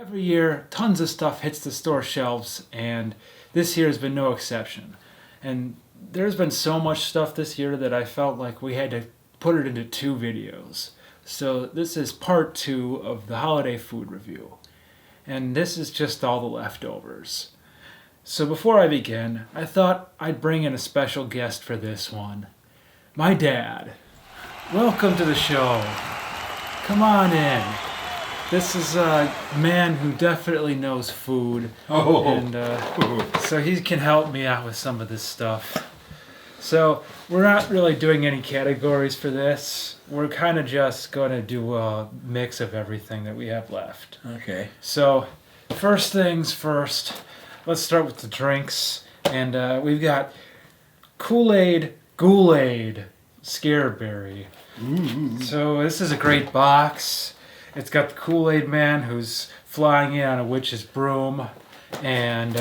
Every year, tons of stuff hits the store shelves, and this year has been no exception. And there's been so much stuff this year that I felt like we had to put it into two videos. So this is part two of the holiday food review. And this is just all the leftovers. So before I begin, I thought I'd bring in a special guest for this one. My dad. Welcome to the show. Come on in. This is a man who definitely knows food, and so he can help me out with some of this stuff. So we're not really doing any categories for this. We're kind of just going to do a mix of everything that we have left. Okay. So first things first, let's start with the drinks. And we've got Kool-Aid, Ghoul-Aid, Scareberry. Ooh. So this is a great box. It's got the Kool-Aid Man who's flying in on a witch's broom, and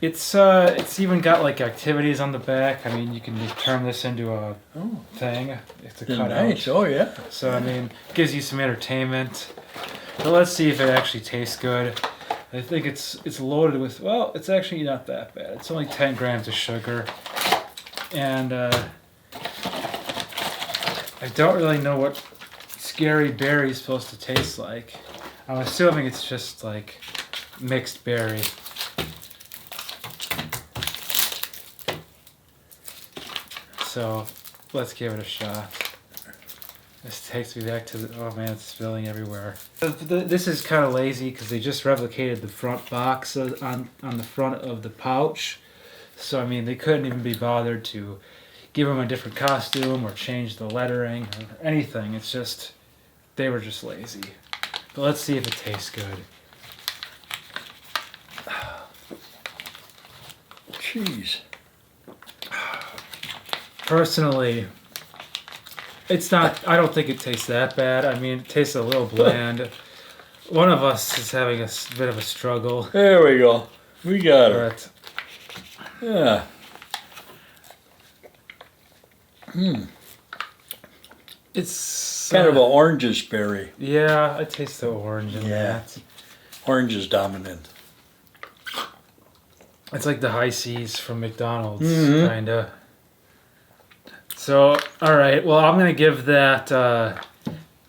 it's even got like activities on the back. I mean, you can just turn this into a thing. It's a cutout. Nice. Oh yeah. So I mean, it gives you some entertainment. But let's see if it actually tastes good. I think it's loaded with, well, it's actually not that bad. It's only 10 grams of sugar, and I don't really know what Scary Berry is supposed to taste like. I'm assuming it's just like mixed berry. So let's give it a shot. This takes me back to the, oh man, it's spilling everywhere. This is kind of lazy because they just replicated the front box on the front of the pouch. So I mean, they couldn't even be bothered to give him a different costume or change the lettering or anything. It's just, they were just lazy. But let's see if it tastes good. Jeez. Personally, it's not, I don't think it tastes that bad. I mean, it tastes a little bland. One of us is having a bit of a struggle. There we go. We got it. But Yeah. it's Kind of an oranges berry. yeah, I taste the orange in Yeah. that. Orange is dominant. It's like the high seas from McDonald's, Mhm. kinda. So, alright, well, I'm gonna give that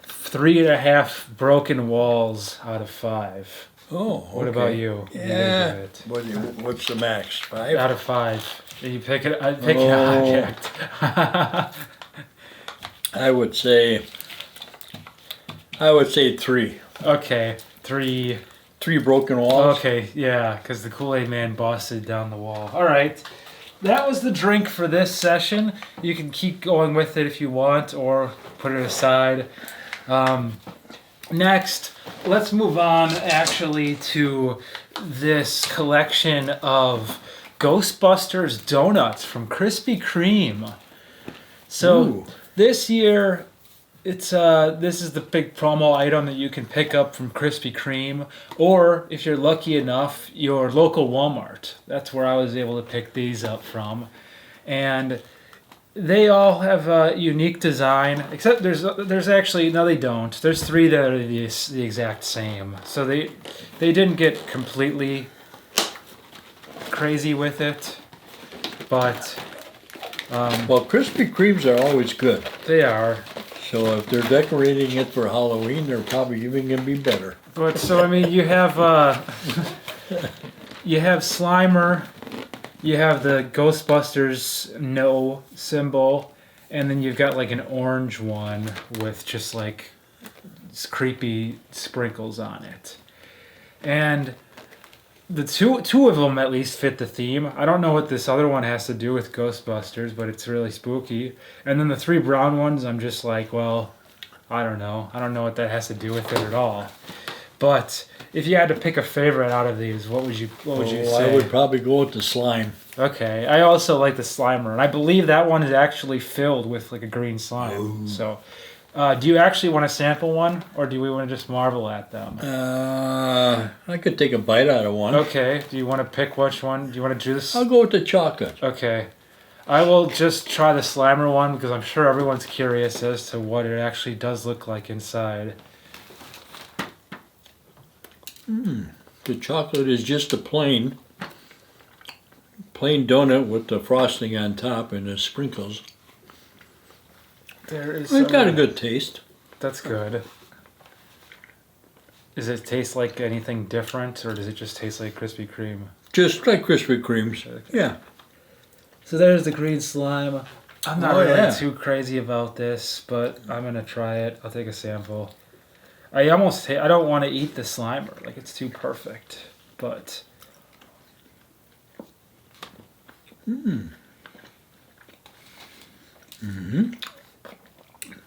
3.5 broken walls out of 5. Oh. Okay. What about you? What do you Yeah. give it? What's the max? 5? Out of 5. You pick it. I pick an Oh. object. I would say 3. Okay, 3. 3 broken walls. Okay, yeah, because the Kool-Aid Man busted down the wall. All right, that was the drink for this session. You can keep going with it if you want, or put it aside. Next, let's move on actually to this collection of Ghostbusters donuts from Krispy Kreme. So Ooh. this year, it's this is the big promo item that you can pick up from Krispy Kreme, or if you're lucky enough, your local Walmart. That's where I was able to pick these up from, and they all have a unique design. Except there's actually, no, they don't. There's 3 that are the exact same. So they didn't get completely crazy with it, but Well, Krispy Kremes are always good. they are. So if they're decorating it for Halloween, they're probably even gonna be better. But so I mean, you have Slimer, you have the Ghostbusters no symbol, and then you've got like an orange one with just like creepy sprinkles on it, and the two of them at least fit the theme. I don't know what this other one has to do with Ghostbusters, but it's really spooky. And then the 3 brown ones, I'm just like, well, I don't know. I don't know what that has to do with it at all. But if you had to pick a favorite out of these, what would you say? I would probably go with the slime. Okay, I also like the Slimer, and I believe that one is actually filled with like a green slime. Ooh. So, do you actually want to sample one, or do we want to just marvel at them? I could take a bite out of one. Okay, do you want to pick which one? Do you want to do this? I'll go with the chocolate. Okay. I will just try the Slimer one because I'm sure everyone's curious as to what it actually does look like inside. The chocolate is just a plain donut with the frosting on top and the sprinkles. There is. It's got a good taste. That's good. Does it taste like anything different, or does it just taste like Krispy Kreme? Just like Krispy Kremes. Okay. Yeah. So there's the green slime. I'm not Oh, really yeah. too crazy about this, but I'm gonna try it. I'll take a sample. I don't want to eat the Slimer, like it's too perfect. But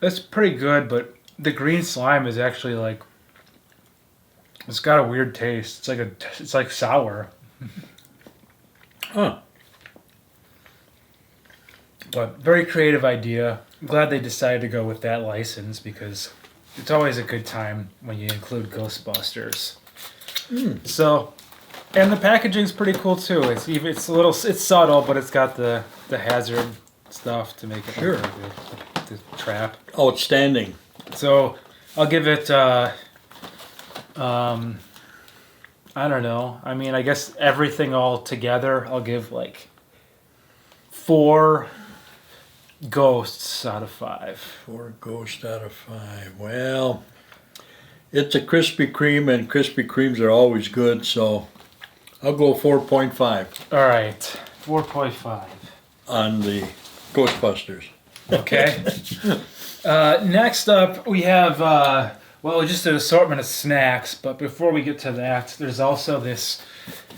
it's pretty good. But the green slime is actually like it's got a weird taste. It's like sour. Huh. But very creative idea. I'm glad they decided to go with that license because it's always a good time when you include Ghostbusters. So, and the packaging's pretty cool too. It's subtle, but it's got the hazard stuff to make it Sure. look like the trap. Outstanding. So I'll give it. I don't know. I mean, I guess everything all together, I'll give like 4 ghosts out of 5. 4 ghosts out of 5. Well, it's a Krispy Kreme, and Krispy Kremes are always good, so I'll go 4.5 All right, 4.5. on the Ghostbusters. Okay. Next up, we have just an assortment of snacks. But before we get to that, there's also this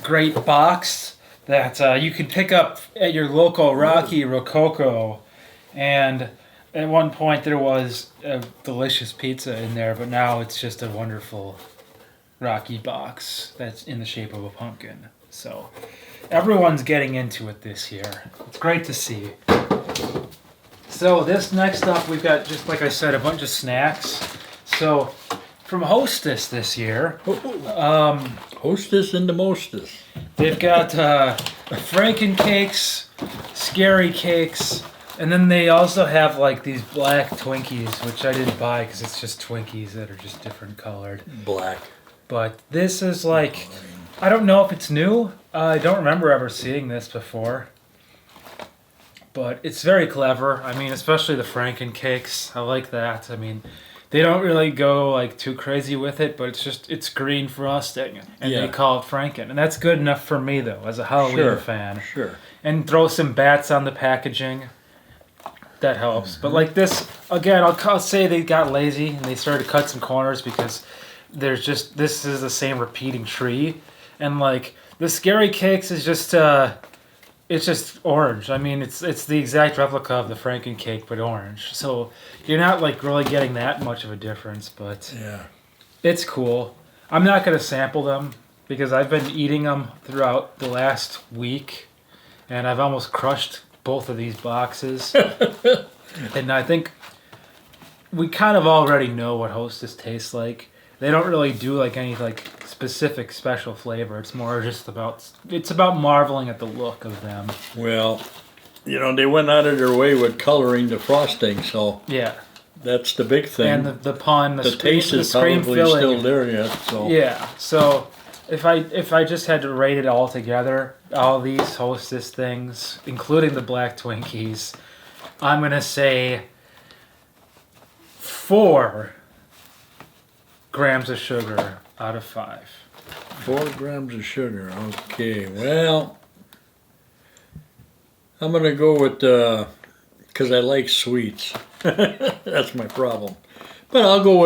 great box that you can pick up at your local Rocky Rococo. And at one point, there was a delicious pizza in there, but now it's just a wonderful Rocky box that's in the shape of a pumpkin. So everyone's getting into it this year. It's great to see. So this next up, we've got, just like I said, a bunch of snacks. So from Hostess this year, Hostess and the Mostess. they've got Frankencakes, Scary Cakes, and then they also have like these black Twinkies, which I didn't buy because it's just Twinkies that are just different colored. Black. But this is like, I don't know if it's new. I don't remember ever seeing this before. But it's very clever. I mean, especially the Frankencakes. I like that. I mean, they don't really go like too crazy with it, but it's green frosting, and Yeah. they call it Franken, and that's good enough for me though, as a Halloween Sure. fan. Sure. And throw some bats on the packaging. That helps. But like this, again, I'll say they got lazy and they started to cut some corners because this is the same repeating tree, and like the Scary Cakes is just it's just orange. I mean, it's the exact replica of the Frankencake, but orange. So you're not like really getting that much of a difference, but Yeah. it's cool. I'm not gonna sample them because I've been eating them throughout the last week, and I've almost crushed both of these boxes. And I think we kind of already know what Hostess tastes like. They don't really do like any like specific special flavor. It's more just about marveling at the look of them. Well, they went out of their way with coloring the frosting, so Yeah, that's the big thing. and the pun, the taste is scream probably filling. still there yet, so. Yeah, so if I just had to rate it all together, all these Hostess things, including the black Twinkies, I'm gonna say 4 grams of sugar out of 5. 4 grams of sugar. Okay, well, I'm going to go with, because I like sweets. That's my problem. But I'll go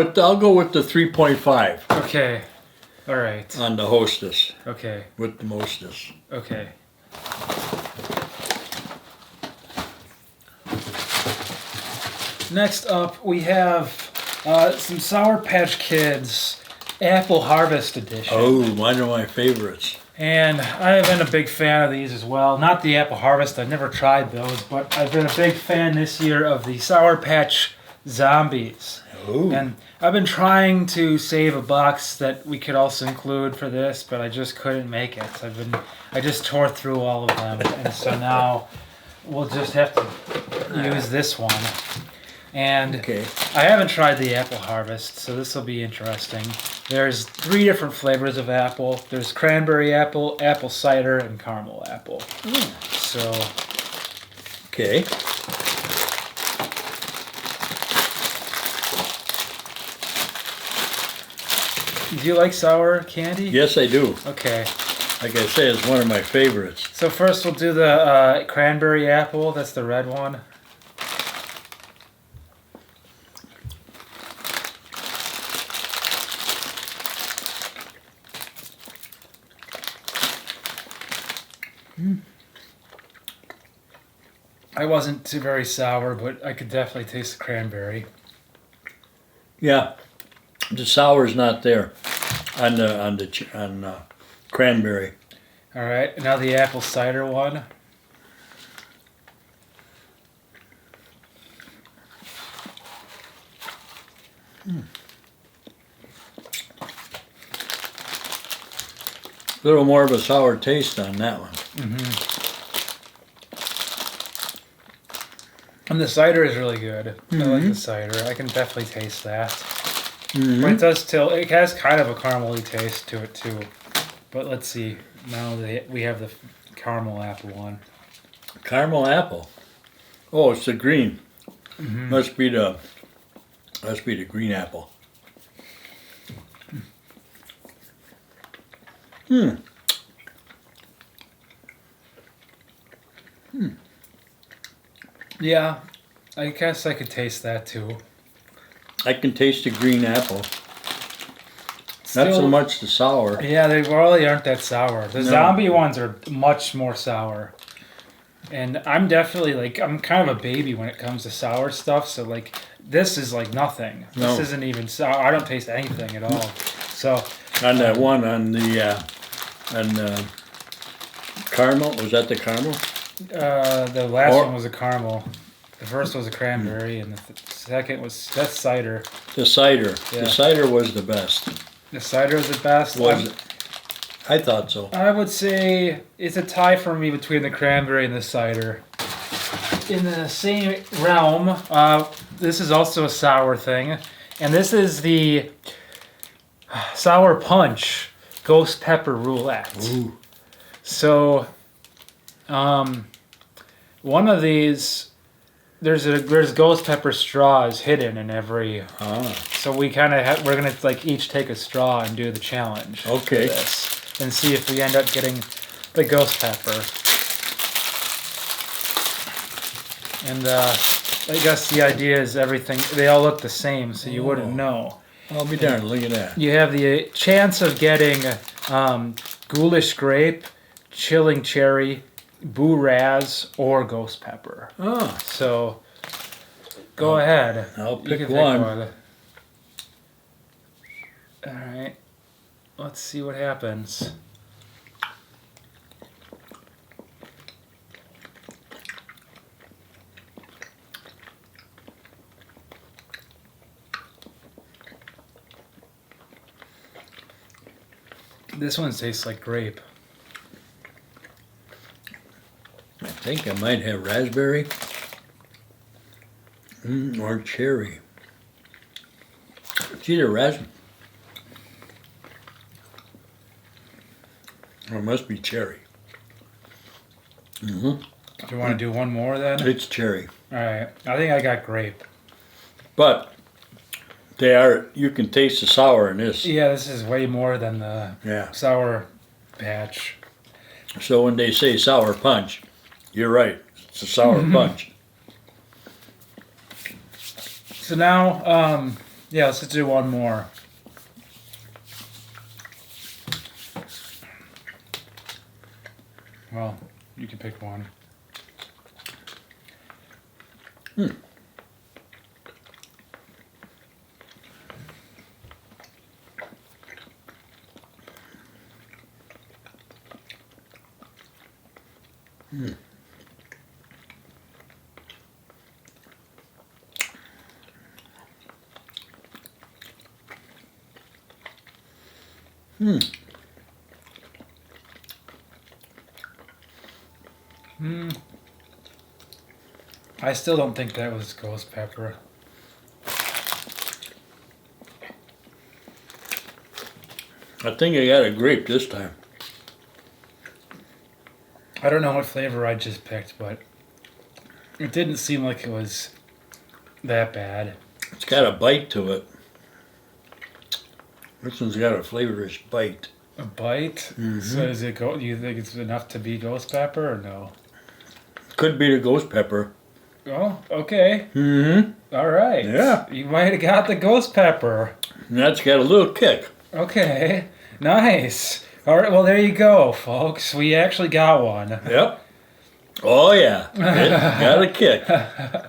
with the 3.5 Okay, all right. on the Hostess Okay, with the Mostess. okay. Next up, we have some Sour Patch Kids Apple Harvest Edition. Oh, one of my favorites. And I've been a big fan of these as well. Not the Apple Harvest, I've never tried those, but I've been a big fan this year of the Sour Patch Zombies. Oh, And I've been trying to save a box that we could also include for this, but I just couldn't make it. I just tore through all of them, and so now we'll just have to use this one. And Okay. I haven't tried the apple harvest, so this will be interesting. There's 3 different flavors of apple. There's cranberry apple, apple cider, and caramel apple. So Okay. do you like sour candy? Yes, I do. Okay. Like I say, it's one of my favorites. So first we'll do the cranberry apple. That's the red one. I wasn't too very sour, but I could definitely taste the cranberry. Yeah, the sour's not there on cranberry. All right, now the apple cider one. A little more of a sour taste on that one. And the cider is really good. I like the cider. I can definitely taste that. But it does still. It has kind of a caramely taste to it too. But let's see. Now we have the caramel apple one. Caramel apple. Oh, it's the green. Must be the green apple. Yeah, I guess I could taste that too. I can taste the green apple. Not so Still- much the sour. Yeah, they really aren't that sour. The No. zombie ones are much more sour. And I'm definitely like, I'm kind of a baby when it comes to sour stuff. So like, this is like nothing. No. This isn't even sour. I don't taste anything at all. So On that one on the caramel, was that the caramel? the last Or- one was a caramel. The first was a cranberry, and the second was that's cider. The cider. Yeah. The cider was the best. The cider is the best. Was it? I thought so. I would say it's a tie for me between the cranberry and the cider. In the same realm, this is also a sour thing, and this is the Sour Punch Ghost Pepper Roulette. Ooh. So, one of these, there's ghost pepper straws hidden in every. Ah. So we kind of we're gonna like each take a straw and do the challenge. for Okay. this, and see if we end up getting the ghost pepper. And I guess the idea is everything. They all look the same, so you wouldn't know. I'll be darned. Look at that. You have the chance of getting ghoulish grape, chilling cherry, boo raz, or ghost pepper. Ah. So go ahead. I'll You pick can one. All right. Let's see what happens. This one tastes like grape. I think I might have raspberry or cherry. It's either raspberry or it must be cherry. Do you want to do one more then? It's cherry. All right. I think I got grape. But they are, you can taste the sour in this. Yeah, this is way more than the Yeah. Sour Patch. So when they say sour punch, you're right. It's a sour punch. So now, yeah, let's just do one more. Well, you can pick one. I still don't think that was ghost pepper. I think I got a grape this time. I don't know what flavor I just picked, but it didn't seem like it was that bad. It's got a bite to it. This one's got a flavorish bite. A bite? Mhm. So is it do you think it's enough to be ghost pepper or no? Could be the ghost pepper. Oh, okay. Mm-hmm. All right. Yeah. You might have got the ghost pepper. And that's got a little kick. Okay. Nice. All right. Well, there you go, folks. We actually got one. Yep. Oh yeah. It got a kick.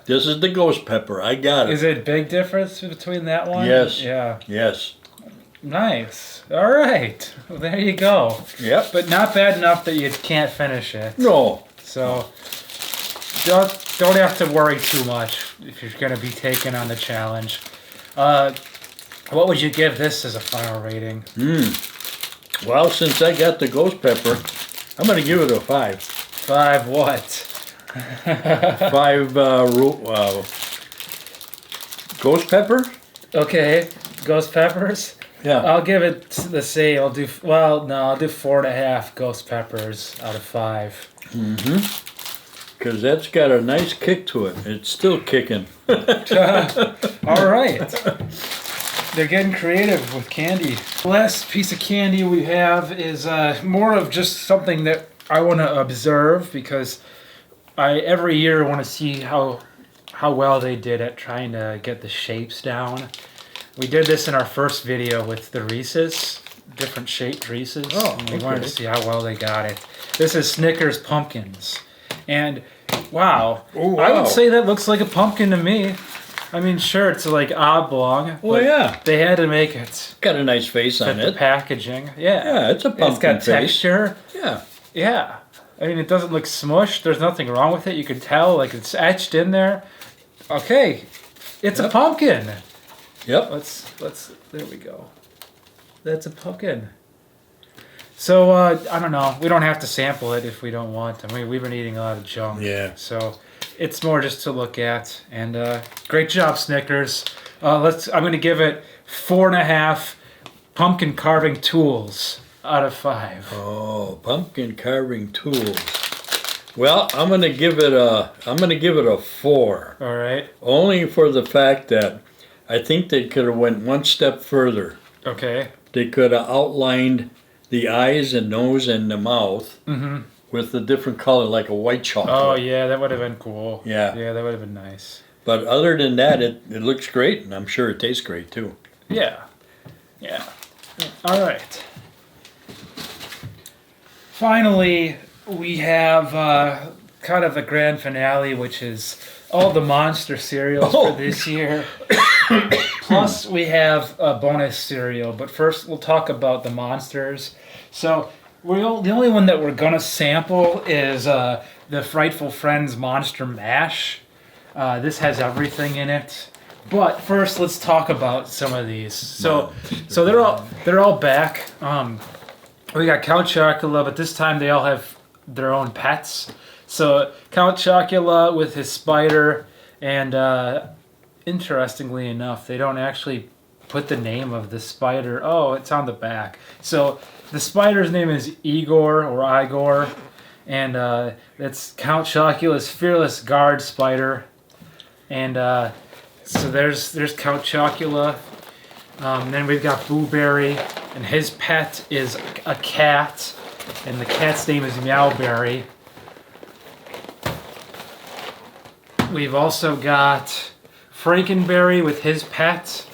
This is the ghost pepper. I got it. Is it a big difference between that one? Yes. Yeah. Yes. Nice. All right. Well, there you go. Yep. But not bad enough that you can't finish it. No. So don't have to worry too much if you're going to be taking on the challenge. What would you give this as a final rating? Well, since I got the ghost pepper, I'm going to give it a 5. 5 what? 5 ghost pepper? Okay, ghost peppers. Yeah. I'll give it the same. I'll do 4.5 ghost peppers out of 5. Because that's got a nice kick to it. It's still kicking. All right. They're getting creative with candy. The last piece of candy we have is more of just something that I want to observe because I every year want to see how well they did at trying to get the shapes down. We did this in our first video with the Reese's, different shaped Reese's. Oh, and we okay. wanted to see how well they got it. This is Snickers pumpkins. And wow, Oh, I wow. would say that looks like a pumpkin to me. I mean, sure, it's like oblong. Well, but yeah. They had to make it Got a nice face fit on the it. packaging. Yeah. Yeah, it's a pumpkin It's got face. texture. Yeah. Yeah. I mean, it doesn't look smushed. There's nothing wrong with it. You can tell, like, it's etched in there. Okay. It's a Yep. pumpkin. Yep. There we go. That's a pumpkin. So, I don't know. We don't have to sample it if we don't want. I mean, we've been eating a lot of junk. Yeah. So, it's more just to look at. And, great job, Snickers. I'm going to give it 4.5 pumpkin carving tools out of 5. Oh, pumpkin carving tools. Well, I'm gonna give it a 4. All right. Only for the fact that I think they could have went one step further. Okay. They could have outlined the eyes and nose and the mouth with a different color, like a white chocolate. Oh, yeah, that would have been cool. Yeah. Yeah, that would have been nice. But other than that, it looks great, and I'm sure it tastes great too. Yeah. Yeah. All right. Finally, we have kind of the grand finale, which is all the monster cereals Oh. for this year. Plus, we have a bonus cereal. But first, we'll talk about the monsters. So, the only one that we're going to sample is the Frightful Friends Monster Mash. This has everything in it. But first, let's talk about some of these. So they're all back. We got Count Chocula, but this time they all have their own pets. So Count Chocula with his spider, and interestingly enough, they don't actually put the name of the spider. Oh, it's on the back. So the spider's name is Igor or Igor, and that's Count Chocula's fearless guard spider. And so there's Count Chocula. Then we've got Blueberry, and his pet is a cat, and the cat's name is Meowberry. We've also got Frankenberry with his pet,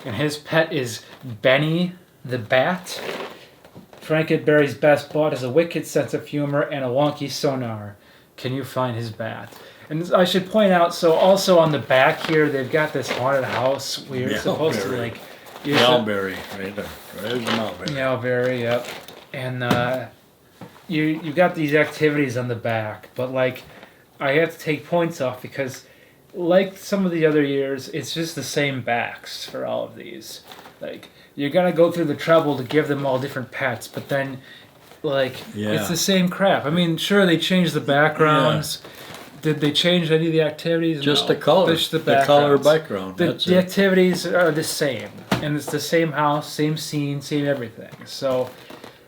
and his pet is Benny the Bat. Frankenberry's best bud has a wicked sense of humor and a wonky sonar. Can you find his bat? And I should point out, so also on the back here, they've got this haunted house where you're supposed to, like... Meowberry, right there. There's the Meowberry. Meowberry, yep. And you got these activities on the back, but, like, I have to take points off because, like some of the other years, it's just the same backs for all of these. Like, you're gonna go through the trouble to give them all different pets, but then, like, Yeah. it's the same crap. I mean, sure, they changed the backgrounds, Did they change any of the activities? Just No. the color. Just the color backgrounds. background. The, That's the it. activities are the same, and it's the same house, same scene, same everything. So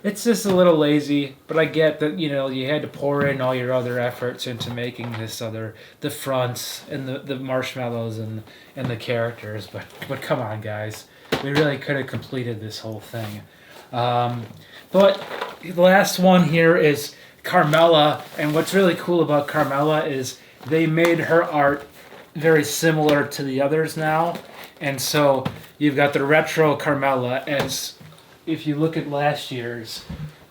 it's just a little lazy, but I get that you had to pour in all your other efforts into making the fronts and the marshmallows and the characters. But come on, guys, we really could have completed this whole thing. But the last one here is Carmella, and what's really cool about Carmella is they made her art very similar to the others now, and so you've got the retro Carmella. As if you look at last year's,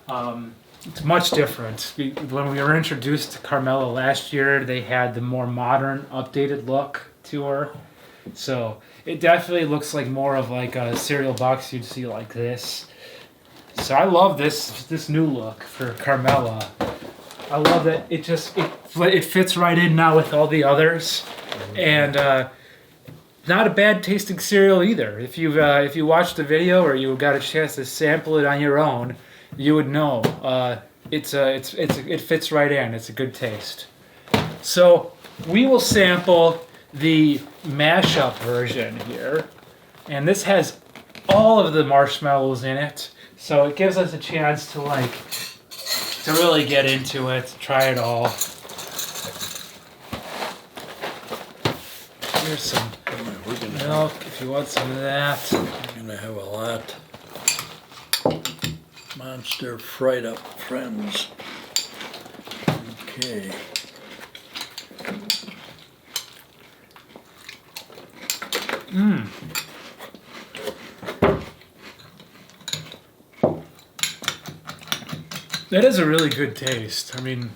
it's much different. When we were introduced to Carmella last year, they had the more modern, updated look to her, so it definitely looks like more of like a cereal box you'd see like this. So I love this new look for Carmella. I love that it fits right in now with all the others, and not a bad tasting cereal either. If you watched the video or you got a chance to sample it on your own, you would know it fits right in. It's a good taste. So we will sample the mashup version here, and this has all of the marshmallows in it. So it gives us a chance to really get into it, try it all. Here's some We're gonna milk if you want some of that. have a lot. Monster fried up friends. Okay. That is a really good taste. I mean,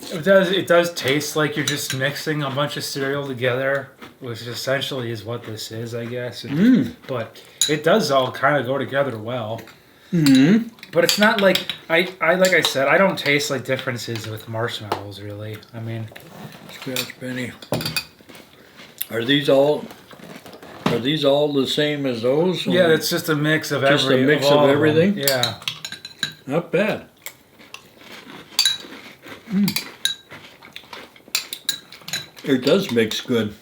it does taste like you're just mixing a bunch of cereal together, which essentially is what this is, I guess. But it does all kind of go together well. Mm-hmm. But it's not like like I said, I don't taste like differences with marshmallows really. I mean, Scratch Benny. Are these all the same as those? yeah, it's just a mix of Just a mix of all them. everything? Yeah. Not bad. It does mix good.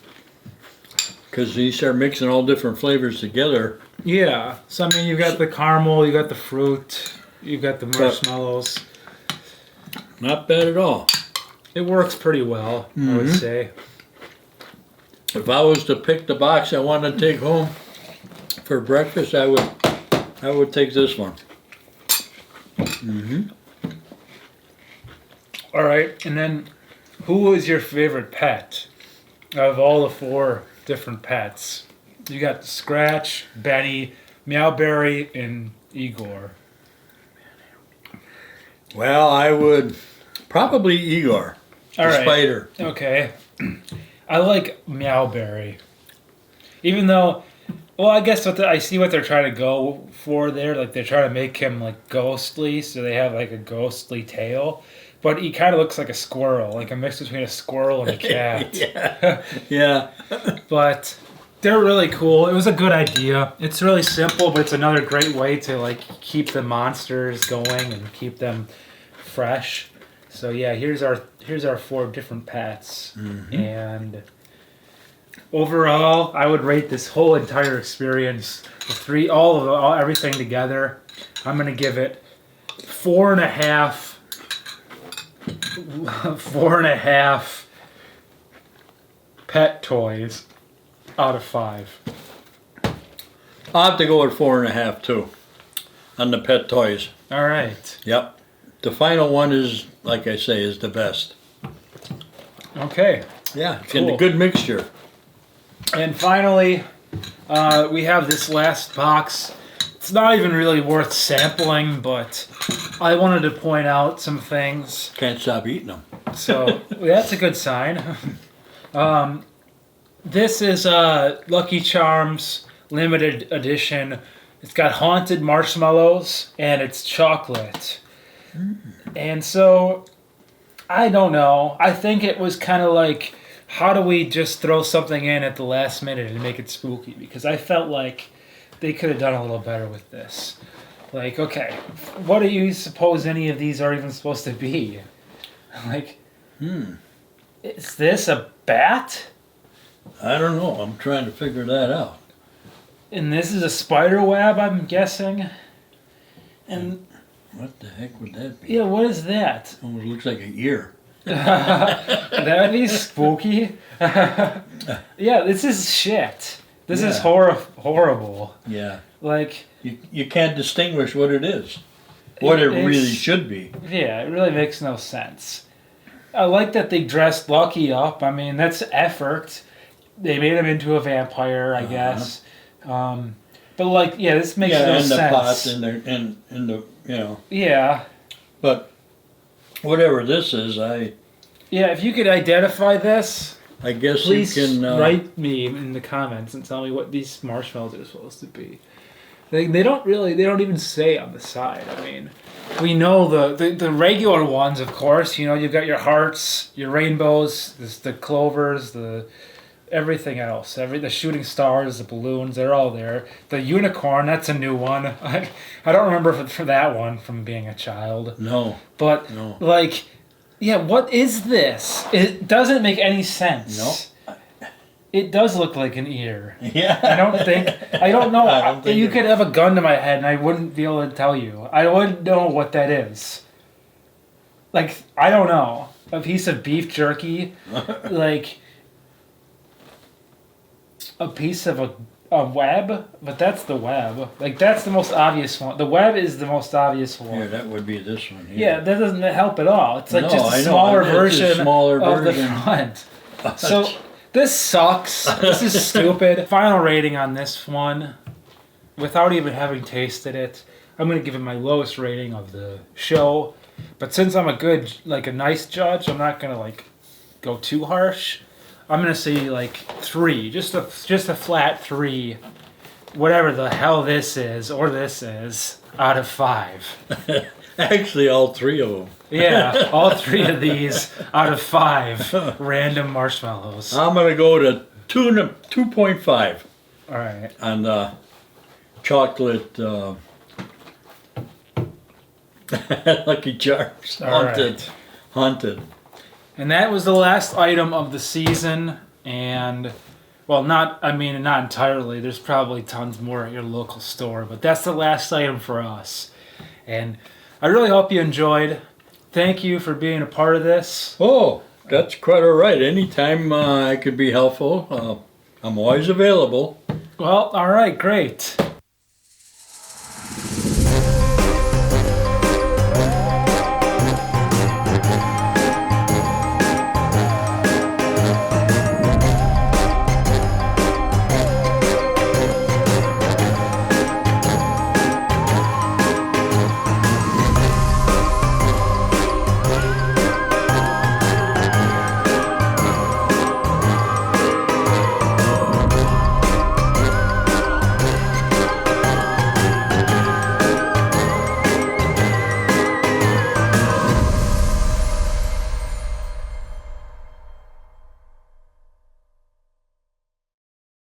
Because you start mixing all different flavors together. Yeah. So I mean, you've got the caramel, you got the fruit, you've got the marshmallows. Not bad at all. It works pretty well, I would say. If I was to pick the box I want to take home for breakfast, I would take this one. All right, and then who is your favorite pet of all the 4 different pets? You got Scratch, Benny, Meowberry, and Igor. Well, I would probably Igor, the All right. spider. Okay. I like Meowberry. Even though, well, I guess I see what they're trying to go for there. Like, they're trying to make him, like, ghostly, so they have, like, a ghostly tail. But he kind of looks like a squirrel, like a mix between a squirrel and a cat. Yeah. But they're really cool. It was a good idea. It's really simple, but it's another great way to, like, keep the monsters going and keep them fresh. So yeah, here's our 4 different pets, and overall, I would rate this whole entire experience, everything together. I'm gonna give it 4.5 pet toys out of 5. I'll have to go with 4.5 too on the pet toys. All right. Yep. The final one is, like I say, is the best. Okay. Yeah, it's Cool. a good mixture. And finally, we have this last box. It's not even really worth sampling, but I wanted to point out some things. Can't stop eating them. So that's a good sign. This is Lucky Charms limited edition. It's got haunted marshmallows and it's chocolate. And so, I don't know. I think it was kind of like, how do we just throw something in at the last minute and make it spooky? Because I felt like they could have done a little better with this. Like, okay, what do you suppose any of these are even supposed to be? Like, Is this a bat? I don't know. I'm trying to figure that out. And this is a spider web, I'm guessing. And What the heck would that be? yeah, what is that? Almost looks like an ear. That would be spooky. Yeah, this is shit. This is Yeah. horrible. Yeah. Like, You can't distinguish what it is. What it It's- really should be. yeah, it really makes no sense. I like that they dressed Lucky up. I mean, that's effort. They made him into a vampire, I guess. But like, yeah, this makes Yeah, no and the sense. pot and the you know. Yeah. But whatever this is, I Yeah, if you could identify this, guess please you can write me in the comments and tell me what these marshmallows are supposed to be. They don't even say on the side. I mean, we know the regular ones, of course. You know, you've got your hearts, your rainbows, the clovers, the everything else, the shooting stars, the balloons, they're all there. The unicorn, that's a new one. I don't remember for that one from being a child. No. But No. like, yeah, what is this? It doesn't make any sense. No. It does look like an ear. Yeah. I don't know. I don't think You it- could have a gun to my head and I wouldn't be able to tell you. I wouldn't know what that is. Like, I don't know. A piece of beef jerky, like a piece of a web, but that's the web. Like, that's the most obvious one. The web is the most obvious one. Here, that would be this one here. Yeah, that doesn't help at all. It's like No, just I a know. smaller It's a version smaller of version. the front. So this sucks. This is stupid. Final rating on this one, without even having tasted it, I'm gonna give it my lowest rating of the show. But since I'm a nice judge, I'm not gonna go too harsh. I'm gonna say 3, just a flat 3, whatever the hell this is out of 5. Actually, all three of them. Yeah, all 3 of these out of 5 random marshmallows. I'm going to go to 2.5 All right. on the chocolate Lucky Charms. All Haunted. right. Haunted. And that was the last item of the season. And, well, not entirely. There's probably tons more at your local store. But that's the last item for us. And I really hope you enjoyed. Thank you for being a part of this. Oh, that's quite all right. Anytime I could be helpful, I'm always available. Well, all right, great.